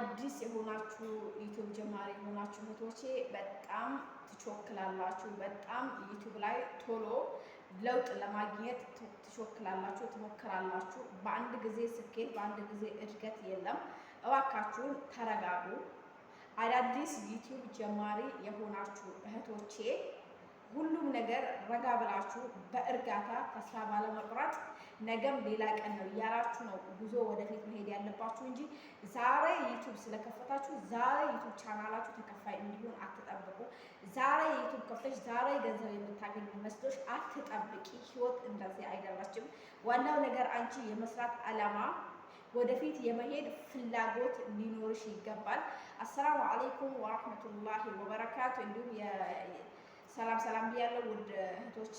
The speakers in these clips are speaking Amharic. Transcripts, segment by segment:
አዳዲስ የሆናችሁ ዩቲዩብ ጀማሪ የሆናችሁ እህቶቼ በጣም ትቾክላላችሁ። በጣም ዩቲዩብ ላይ ቶሎ ለውጥ ለማግኘት ትቾክላላችሁ፣ ትሞክራላችሁ። በአንድ ጊዜ ስኬት፣ በአንድ ጊዜ እድገት የለም። እባካችሁን ተረጋጉ። አዳዲስ ዩቲዩብ ጀማሪ የሆናችሁ እህቶቼ ሁሉም ነገር ረጋ ብላችሁ በእርጋታ ተስፋ ባለመቁረጥ ነገም ሌላ ቀን ነው እያላችሁ ነው ጉዞ ወደፊት መሄድ ያለባችሁ እንጂ ዛሬ ዩቲዩብ ስለከፈታችሁ ዛሬ ዩቲዩብ ቻናላችሁ ተከፋይ እንዲሆን አትጠብቁ። ዛሬ ዩቲዩብ ከፍተሽ ዛሬ ገንዘብ የምታገኝ መስሎሽ አትጠብቂ። ህይወት እንደዚህ አይደለችም። ዋናው ነገር አንቺ የመስራት ዓላማ ወደፊት የመሄድ ፍላጎት ሊኖርሽ ይገባል። አሰላሙ አለይኩም ወራህመቱላሂ ወበረካቱ። እንዲሁም ሰላም ብያለሁ ውድ እህቶቼ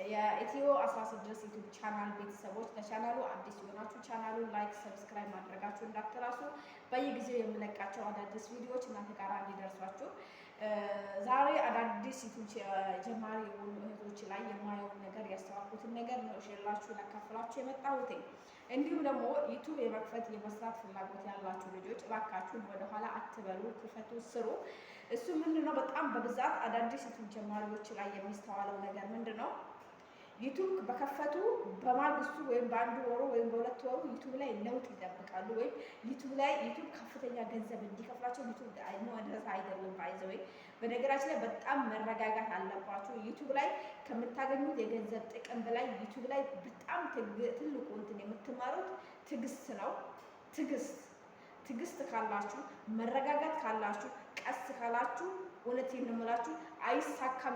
የኢትዮ 16 ዩቲዩብ ቻናል ቤተሰቦች። ለቻናሉ አዲስ የሆናችሁ ቻናሉን ላይክ፣ ሰብስክራይብ ማድረጋችሁ እንዳትረሱ። በየጊዜው የምለቃቸው አዳዲስ ቪዲዮዎች እናንተ ጋር እንዲደርሷችሁ ዛሬ አዳዲስ ዩቲዩብ ጀማሪ የሆኑ እህቶች ላይ የማየውን ነገር ያስተዋልኩትን ነገር ነው እላችሁ ላካፍላችሁ የመጣሁት። እንዲሁም ደግሞ ዩቲዩብ የመክፈት የመስራት ፍላጎት ያላችሁ ልጆች እባካችሁን ወደኋላ አትበሉ፣ ክፈቱ፣ ስሩ። እሱ ምንድነው በጣም በብዛት አዳዲስ ዩቲዩብ ጀማሪዎች ላይ የሚስተዋለው ነገር ምንድነው? ዩቲዩብ በከፈቱ በማግስቱ ወይም በአንድ ወሩ ወይም በሁለት ወሩ ዩቲዩብ ላይ ለውጥ ይጠብቃሉ። ወይም ዩቲዩብ ከፍተኛ ገንዘብ እንዲከፍላቸው ዩቲዩብ እንደዛ አይደለም። ባይዘው በነገራችን ላይ በጣም መረጋጋት አለባችሁ። ዩቲዩብ ላይ ከምታገኙት የገንዘብ ጥቅም በላይ ዩቲዩብ ላይ በጣም ትልቁ እንትን የምትማሩት ትዕግስት ነው። ትዕግስት ካላችሁ፣ መረጋጋት ካላችሁ፣ ቀስ ካላችሁ እውነቴን ነው የምላችሁ አይሳካም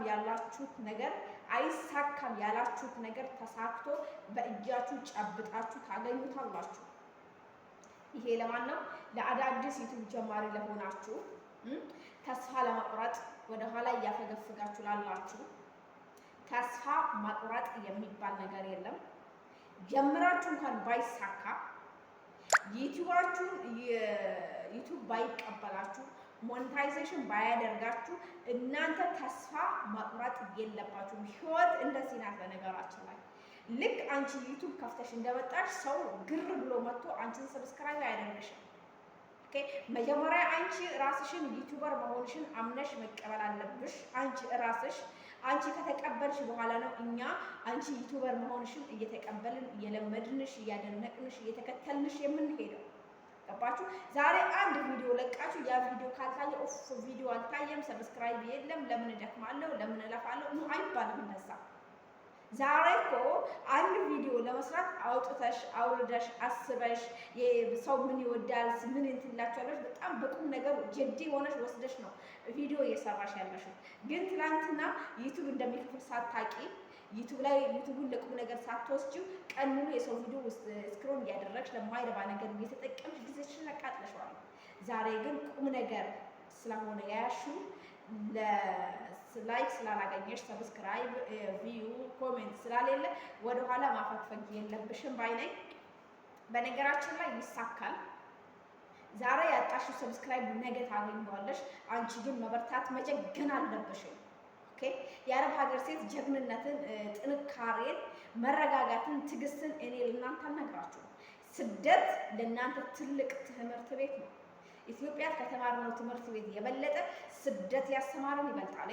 ያላችሁት ነገር ተሳክቶ በእጃችሁ ጨብጣችሁ ታገኙታላችሁ። ይሄ ለማን ነው? ለአዳዲስ ዩቲዩብ ጀማሪ ለሆናችሁ፣ ተስፋ ለመቁረጥ ወደ ኋላ እያፈገፍጋችሁ ላላችሁ። ተስፋ መቁረጥ የሚባል ነገር የለም። ጀምራችሁ እንኳን ባይሳካ ዩቲዩብ ባይቀበላችሁ ሞኔታይዜሽን ባያደርጋችሁ እናንተ ተስፋ መቁረጥ የለባችሁም። ህይወት እንደዚህ ናት። በነገራችን ላይ ልክ አንቺ ዩቲዩብ ከፍተሽ እንደመጣሽ ሰው ግር ብሎ መጥቶ አንቺን ሰብስክራይብ አያደርግሽም። ኦኬ፣ መጀመሪያ አንቺ ራስሽን ዩቲዩበር መሆንሽን አምነሽ መቀበል አለብሽ። አንቺ ከተቀበልሽ በኋላ ነው እኛ አንቺ ዩቲዩበር መሆንሽን እየተቀበልን እየለመድንሽ እያደነቅንሽ እየተከተልንሽ የምንሄደው። ገባችሁ? ዛሬ አንድ ቪዲዮ ለቃችሁ ያ ቪዲዮ ካልታየ ቪዲዮ አልታየም፣ ሰብስክራይብ የለም፣ ለምን እደክማለሁ፣ ለምን እለፋለሁ ነው አይባልም። እንደዛ ዛሬ እኮ አንድ ቪዲዮ ለመስራት አውጥተሽ አውርደሽ አስበሽ ሰው ምን ይወዳል ምን እንትላችኋለሽ በጣም በቁም ነገር ጀዲ ሆነሽ ወስደሽ ነው ቪዲዮ እየሰራሽ ያለሽው። ግን ትናንትና ዩቲዩብ እንደሚከፍል ሳታቂ ዩቲዩብን ለቁም ነገር ሳትወስጂው ቀን ሙሉ የሰው ቪዲዮ ውስጥ ስክሮል እያደረግሽ ለማይረባ ነገር እየተጠቀምሽ ጊዜሽን አቃጥለሽዋል። ዛሬ ግን ቁም ነገር ስለሆነ ያያሽው ላይክ ስላላገኘሽ ሰብስክራይብ፣ ቪው፣ ኮሜንት ስላሌለ ወደኋላ ማፈግፈግ የለብሽም ባይ ነኝ። በነገራችን ላይ ይሳካል። ዛሬ ያጣሽው ሰብስክራይብ ነገ ታገኘዋለሽ። አንቺ ግን መበርታት መጀገን አለብሽም። ኦኬ፣ የአረብ ሀገር ሴት ጀግንነትን፣ ጥንካሬን፣ መረጋጋትን፣ ትዕግስትን እኔ ለእናንተ አልነግራችሁም። ስደት ለእናንተ ትልቅ ትምህርት ቤት ነው። ኢትዮጵያ ከተማርነው ትምህርት ቤት የበለጠ ስደት ያስተማረን ይበልጣል።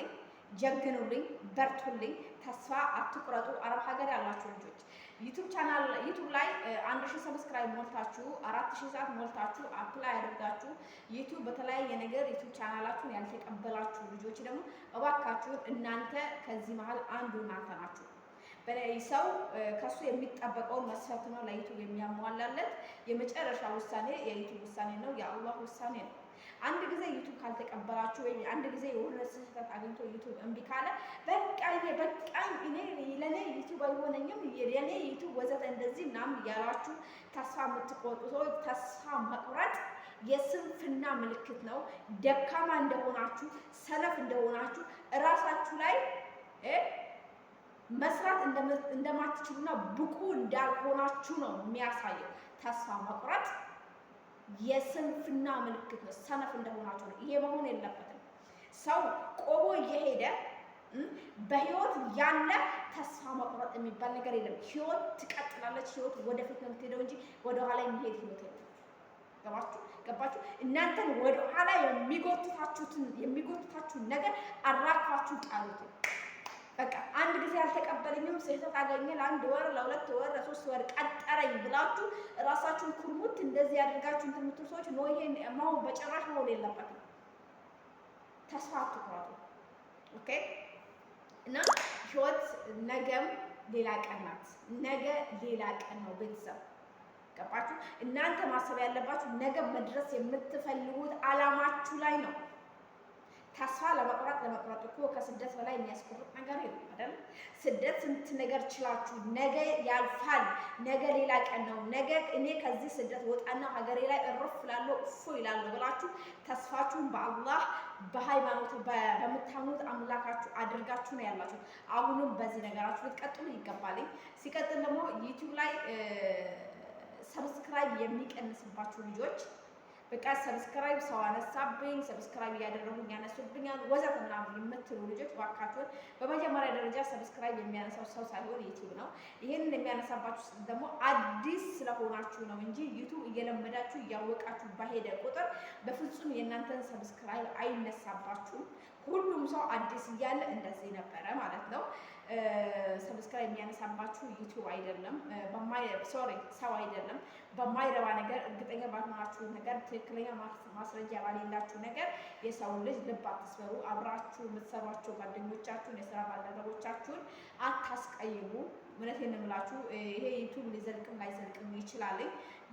ጀግኑልኝ፣ በርቱልኝ፣ ተስፋ አትቁረጡ። አረብ ሀገር ያላችሁ ልጆች ዩቲዩብ ላይ 1000 ሰብስክራይብ ሞልታችሁ 4000 ሰዓት ሞልታችሁ አፕላይ አድርጋችሁ ዩቲዩብ በተለያየ ነገር ዩቲዩብ ቻናላችሁን ያልተቀበላችሁ ልጆች ደግሞ እባካችሁን እናንተ ከዚህ መሀል አንዱ እናንተ ናችሁ። ሰው ከሱ የሚጠበቀውን መስፈርት ነው ለዩቲዩብ የሚያሟላለት። የመጨረሻ ውሳኔ የዩቲዩብ ውሳኔ ነው፣ የአላህ ውሳኔ ነው። አንድ ጊዜ ዩቲዩብ ካልተቀበላችሁ ወይ አንድ ጊዜ የሆነ ስህተት አግኝቶ ዩቲዩብ እምቢ ካለ በቃኝ ለኔ ዩቲዩብ አይሆነኝም የኔ ዩቲዩብ ወዘተ እንደዚህ ምናምን እያላችሁ ተስፋ የምትቆርጡ ሰዎች ተስፋ መቁረጥ የስንፍና ምልክት ነው። ደካማ እንደሆናችሁ፣ ሰነፍ እንደሆናችሁ፣ እራሳችሁ ላይ መስራት እንደማትችሉና ብቁ እንዳልሆናችሁ ነው የሚያሳየው። ተስፋ መቁረጥ የስንፍና ምልክት ነው። ሰነፍ እንደሆናችሁ ነው። ይሄ መሆን የለበትም። ሰው ቆሞ እየሄደ በህይወት ያለ ተስፋ መቁረጥ የሚባል ነገር የለም። ህይወት ትቀጥላለች። ህይወት ወደፊት ነው የምትሄደው እንጂ ወደ ኋላ የሚሄድ ህይወት የለም። ገባችሁ? እናንተን ወደ ኋላ የሚጎትታችሁን ነገር አራግፋችሁ ጣሉት። በቃ አንድ ጊዜ አልተቀበለኝም ስህተት አገኘ ለአንድ ወር ለሁለት ወር ለሶስት ወር ቀጠረኝ ብላችሁ ራሳችሁን ኩርሙት እንደዚህ ያደርጋችሁ እንትን የምትሉ ሰዎች ነው ይሄን ማው በጭራሽ መሆን የለበትም። ተስፋ አትቁረጡ። ኦኬ። እና ህይወት ነገም ሌላ ቀን ናት። ነገ ሌላ ቀን ነው ቤተሰብ። ገባችሁ? እናንተ ማሰብ ያለባችሁ ነገ መድረስ የምትፈልጉት አላማችሁ ላይ ነው። ተስፋ ለመቁረጥ እኮ ከስደት በላይ የሚያስቆርጥ ነገር የለም አይደል? ስደት ስንት ነገር ችላችሁ ነገ ያልፋል፣ ነገ ሌላ ቀን ነው፣ ነገ እኔ ከዚህ ስደት ወጣና ሀገሬ ላይ እረፍ እላለሁ እፎ ይላለሁ ብላችሁ ተስፋችሁን በአላህ በሃይማኖት በምታምኑት አምላካችሁ አድርጋችሁ ነው ያላችሁ። አሁንም በዚህ ነገራችሁ ልትቀጥሉ ይገባል። ሲቀጥል ደግሞ ዩቲዩብ ላይ ሰብስክራይብ የሚቀንስባችሁ ልጆች በቃ ሰብስክራይብ ሰው አነሳብኝ፣ ሰብስክራይብ እያደረጉኝ ያነሱብኛል ወዘተ ምናምን የምትሉ ልጆች ባካችሁን በመጀመሪያ ደረጃ ሰብስክራይብ የሚያነሳው ሰው ሳይሆን ዩቲዩብ ነው። ይሄንን የሚያነሳባችሁ ደግሞ አዲስ ስለሆናችሁ ነው እንጂ ዩቲዩብ እየለመዳችሁ እያወቃችሁ በሄደ ቁጥር በፍጹም የእናንተን ሰብስክራይብ አይነሳባችሁም። ሁሉም ሰው አዲስ እያለ እንደዚህ ነበረ ማለት ነው። ሰብስክራይብ የሚያነሳባችሁ ዩቲዩብ አይደለም፣ ሰው አይደለም። በማይረባ ነገር እርግጠኛ ባልሆናችሁ ነገር ትክክለኛ ማስረጃ ባሌላችሁ ነገር የሰውን ልጅ ልብ አትስበሩ። አብራችሁ የምትሰሯቸው ጓደኞቻችሁን የስራ ባልደረቦቻችሁን አታስቀይሙ። እውነቴን ነው የምላችሁ። ይሄ ዩቲዩብ ሊዘልቅም ላይዘልቅም ይችላል፣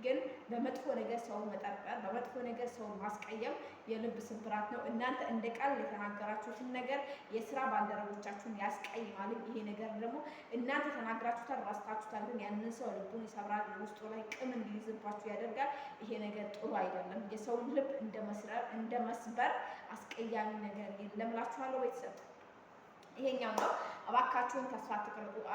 ግን በመጥፎ ነገር ሰውን መጠርጠር፣ በመጥፎ ነገር ሰውን ማስቀየም የልብ ስብራት ነው። እናንተ እንደ ቃል የተናገራችሁትን ነገር የስራ ባልደረቦቻችሁን ያስቀይማል። ይሄ ነገር ደግሞ እናንተ ተናግራችሁታል፣ ራስታችሁታል፣ ግን ያንን ሰው ልቡን ይሰብራል፣ ውስጡ ላይ ቅም እንዲይዝባችሁ ያደርጋል። ይሄ ነገር ጥሩ አይደለም። የሰውን ልብ እንደ መስበር አስቀያሚ ነገር የለም እላችኋለሁ ቤተሰብ። ይሄኛው ነው። እባካችሁን ተስፋ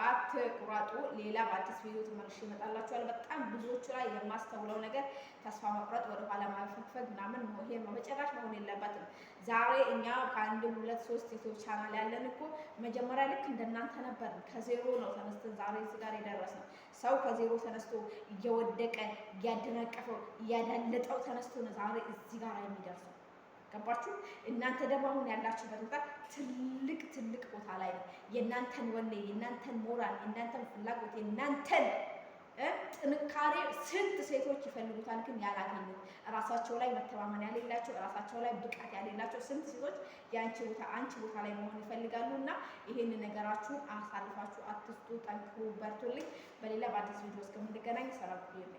አትቁረጡ። ሌላ በአዲስ ቪዲዮ ተመልሼ እመጣላችኋለሁ። በጣም ብዙዎቹ ላይ የማስተውለው ነገር ተስፋ መቁረጥ፣ ወደ ኋላ ማፈግፈግ ምናምን ነው። ይሄ በመጨረሻ መሆን የለበትም። ዛሬ እኛ ከአንድ ሁለት ሶስት ዩቲዩብ ቻናል ያለን እኮ መጀመሪያ ልክ እንደናንተ ነበር። ከዜሮ ነው ተነስተን ዛሬ እዚህ ጋር የደረስነው። ሰው ከዜሮ ተነስቶ እየወደቀ እያደናቀፈው እያዳለጠው ተነስቶ ነው ዛሬ እዚህ ጋር የሚደርሰው። ገባችሁ? እናንተ ደግሞ አሁን ያላችሁበት ቦታ ትልቅ ቦታ ላይ ነው። የእናንተን ወኔ፣ የእናንተን ሞራል፣ የእናንተን ፍላጎት፣ የእናንተን ጥንካሬ ስንት ሴቶች ይፈልጉታል፣ ግን ያላገኙት። ራሳቸው ላይ መተማመን ያሌላቸው፣ ራሳቸው ላይ ብቃት ያሌላቸው ስንት ሴቶች አንቺ ቦታ ላይ መሆን ይፈልጋሉ። እና ይሄን ነገራችሁን አሳልፋችሁ አትስጡ። ጠንክሩ፣ በርቱልኝ። በሌላ በአዲስ ቪዲዮ እስከምንገናኝ ሰላም ሁኑ።